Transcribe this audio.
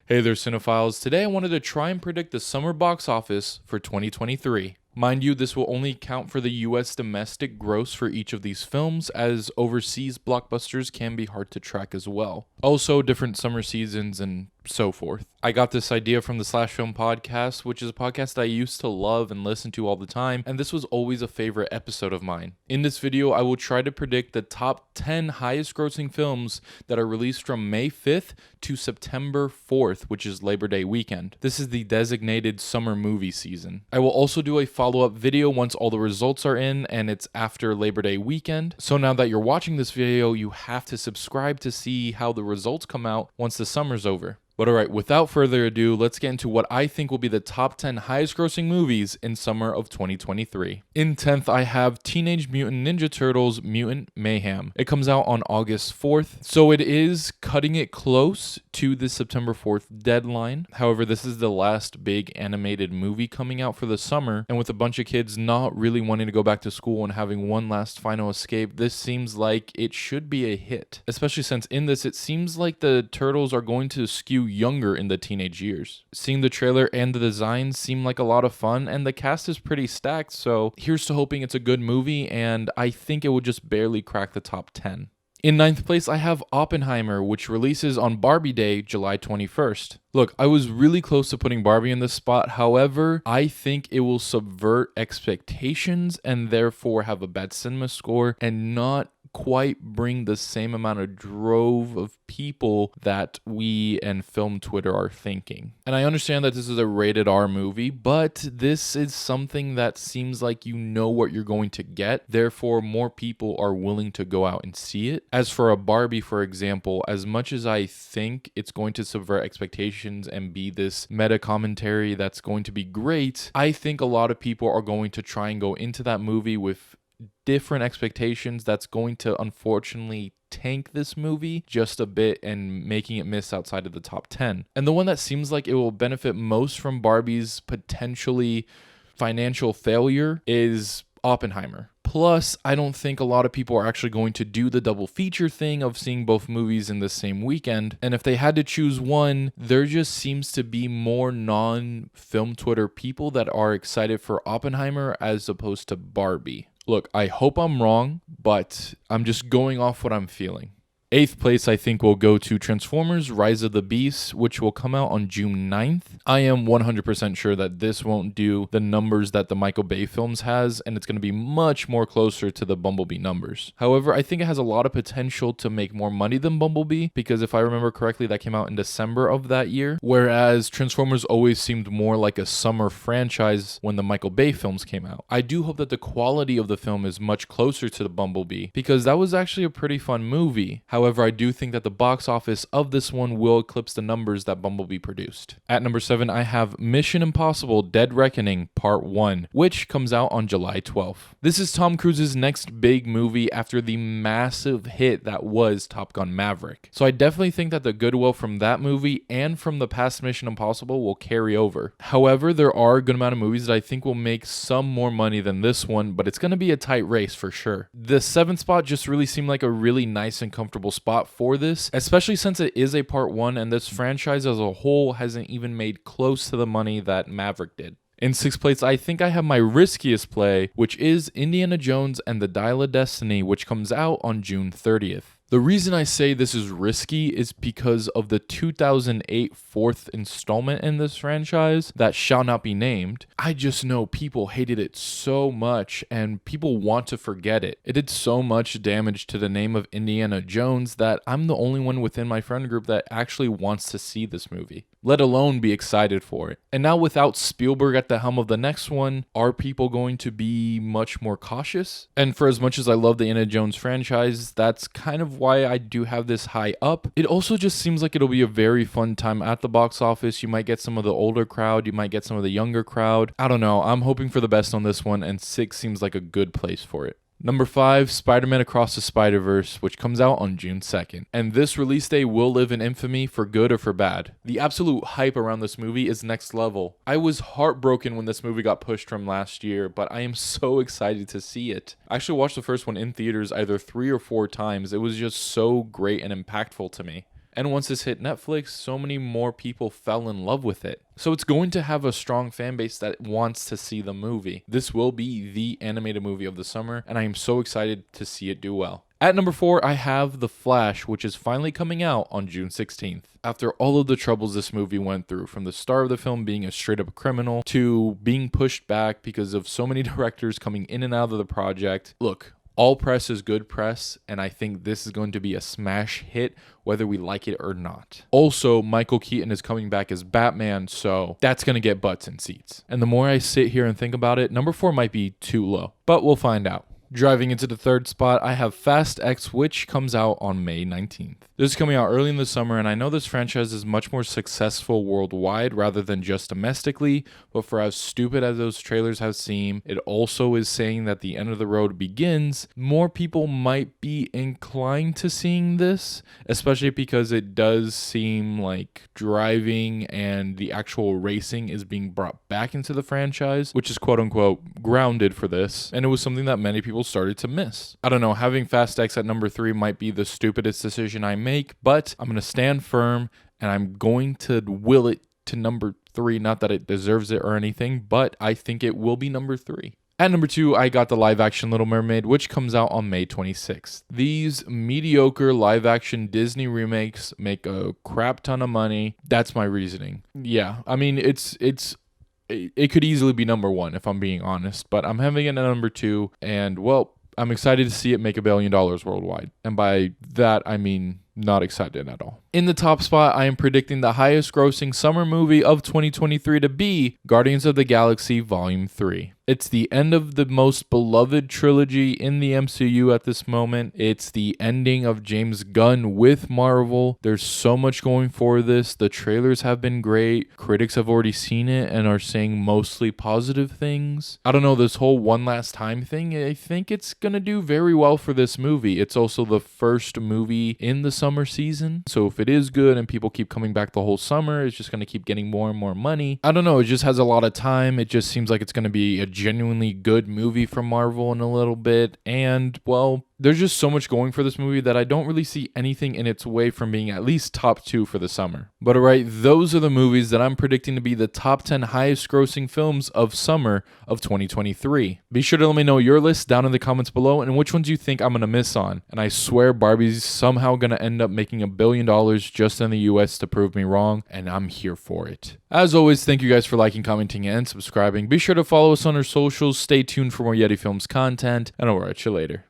Hey there, cinephiles. Today I wanted to try and predict the summer box office for 2023. Mind you, this will only count for the US domestic gross for each of these films, as overseas blockbusters can be hard to track as well. Also, different summer seasons and so forth. I got this idea from the Slash Film Podcast, which is a podcast I used to love and listen to all the time, and this was always a favorite episode of mine. In this video, I will try to predict the top 10 highest grossing films that are released from May 5th to September 4th, which is Labor Day weekend. This is the designated summer movie season. I will also do a follow-up video once all the results are in and it's after Labor Day weekend. So now that you're watching this video, you have to subscribe to see how the results come out once the summer's over. But alright, without further ado, let's get into what I think will be the top 10 highest grossing movies in summer of 2023. In 10th, I have Teenage Mutant Ninja Turtles Mutant Mayhem. It comes out on August 4th, so it is cutting it close to the September 4th deadline. However, this is the last big animated movie coming out for the summer, and with a bunch of kids not really wanting to go back to school and having one last final escape, this seems like it should be a hit. Especially since in this, it seems like the turtles are going to skew younger in the teenage years. Seeing the trailer and the designs seem like a lot of fun, and the cast is pretty stacked, so here's to hoping it's a good movie, and I think it will just barely crack the top 10. In 9th place, I have Oppenheimer, which releases on Barbie Day, July 21st. Look, I was really close to putting Barbie in this spot. However, I think it will subvert expectations and therefore have a bad cinema score and not quite bring the same amount of drove of people that we and film Twitter are thinking. And I understand that this is a rated R movie, but this is something that seems like you know what you're going to get. Therefore, more people are willing to go out and see it. As for a Barbie, for example, as much as I think it's going to subvert expectations and be this meta commentary that's going to be great, I think a lot of people are going to try and go into that movie with different expectations that's going to unfortunately tank this movie just a bit and making it miss outside of the top 10. And the one that seems like it will benefit most from Barbie's potentially financial failure is Oppenheimer. Plus, I don't think a lot of people are actually going to do the double feature thing of seeing both movies in the same weekend. And if they had to choose one, there just seems to be more non-film Twitter people that are excited for Oppenheimer as opposed to Barbie. Look, I hope I'm wrong, but I'm just going off what I'm feeling. 8th place, I think, will go to Transformers Rise of the Beasts, which will come out on June 9th. I am 100% sure that this won't do the numbers that the Michael Bay films has, and it's going to be much more closer to the Bumblebee numbers. However, I think it has a lot of potential to make more money than Bumblebee, because if I remember correctly, that came out in December of that year, whereas Transformers always seemed more like a summer franchise when the Michael Bay films came out. I do hope that the quality of the film is much closer to the Bumblebee, because that was actually a pretty fun movie. However, I do think that the box office of this one will eclipse the numbers that Bumblebee produced. At number 7, I have Mission Impossible Dead Reckoning Part 1, which comes out on July 12th. This is Tom Cruise's next big movie after the massive hit that was Top Gun Maverick. So I definitely think that the goodwill from that movie and from the past Mission Impossible will carry over. However, there are a good amount of movies that I think will make some more money than this one, but it's going to be a tight race for sure. The 7th spot just really seemed like a really nice and comfortable spot for this, especially since it is a part 1 and this franchise as a whole hasn't even made close to the money that Maverick did. In 6th place, I think I have my riskiest play, which is Indiana Jones and the Dial of Destiny, which comes out on June 30th. The reason I say this is risky is because of the 2008 fourth installment in this franchise that shall not be named. I just know people hated it so much and people want to forget it. It did so much damage to the name of Indiana Jones that I'm the only one within my friend group that actually wants to see this movie, let alone be excited for it. And now without Spielberg at the helm of the next one, are people going to be much more cautious? And for as much as I love the Indiana Jones franchise, that's kind of why I do have this high up. It also just seems like it'll be a very fun time at the box office. You might get some of the older crowd, you might get some of the younger crowd. I don't know, I'm hoping for the best on this one, and 6 seems like a good place for it. Number 5, Spider-Man Across the Spider-Verse, which comes out on June 2nd. And this release day will live in infamy for good or for bad. The absolute hype around this movie is next level. I was heartbroken when this movie got pushed from last year, but I am so excited to see it. I actually watched the first one in theaters either 3 or 4 times. It was just so great and impactful to me. And once this hit Netflix, so many more people fell in love with it. So it's going to have a strong fan base that wants to see the movie. This will be the animated movie of the summer, and I am so excited to see it do well. At number 4, I have The Flash, which is finally coming out on June 16th. After all of the troubles this movie went through, from the star of the film being a straight up criminal to being pushed back because of so many directors coming in and out of the project. Look, all press is good press, and I think this is going to be a smash hit, whether we like it or not. Also, Michael Keaton is coming back as Batman, so that's going to get butts in seats. And the more I sit here and think about it, number 4 might be too low, but we'll find out. Driving into the third spot, I have Fast X, which comes out on May 19th. This is coming out early in the summer, and I know this franchise is much more successful worldwide rather than just domestically, but for as stupid as those trailers have seemed, it also is saying that the end of the road begins. More people might be inclined to seeing this, especially because it does seem like driving and the actual racing is being brought back into the franchise, which is quote unquote grounded for this, and it was something that many people started to miss. I don't know, having Fast X at number 3 might be the stupidest decision I make, but I'm going to stand firm and I'm going to will it to number 3. Not that it deserves it or anything, but I think it will be number 3. At number 2, I got the live-action Little Mermaid, which comes out on May 26th. These mediocre live-action Disney remakes make a crap ton of money. That's my reasoning. Yeah, I mean, it could easily be number 1 if I'm being honest, but I'm having it at number 2, and well, I'm excited to see it make $1 billion worldwide. And by that, I mean not excited at all. In the top spot, I am predicting the highest grossing summer movie of 2023 to be Guardians of the Galaxy Volume 3. It's the end of the most beloved trilogy in the MCU at this moment. It's the ending of James Gunn with Marvel. There's so much going for this. The trailers have been great. Critics have already seen it and are saying mostly positive things. I don't know, this whole one last time thing, I think it's gonna do very well for this movie. It's also the first movie in the summer season. So if it is good and people keep coming back the whole summer, it's just gonna keep getting more and more money. I don't know, it just has a lot of time. It just seems like it's gonna be a genuinely good movie from Marvel in a little bit, and well, there's just so much going for this movie that I don't really see anything in its way from being at least top 2 for the summer. But alright, those are the movies that I'm predicting to be the top 10 highest grossing films of summer of 2023. Be sure to let me know your list down in the comments below and which ones you think I'm gonna miss on. And I swear Barbie's somehow gonna end up making $1 billion just in the US to prove me wrong, and I'm here for it. As always, thank you guys for liking, commenting, and subscribing. Be sure to follow us on our socials, stay tuned for more Yeti Films content, and I'll catch you later.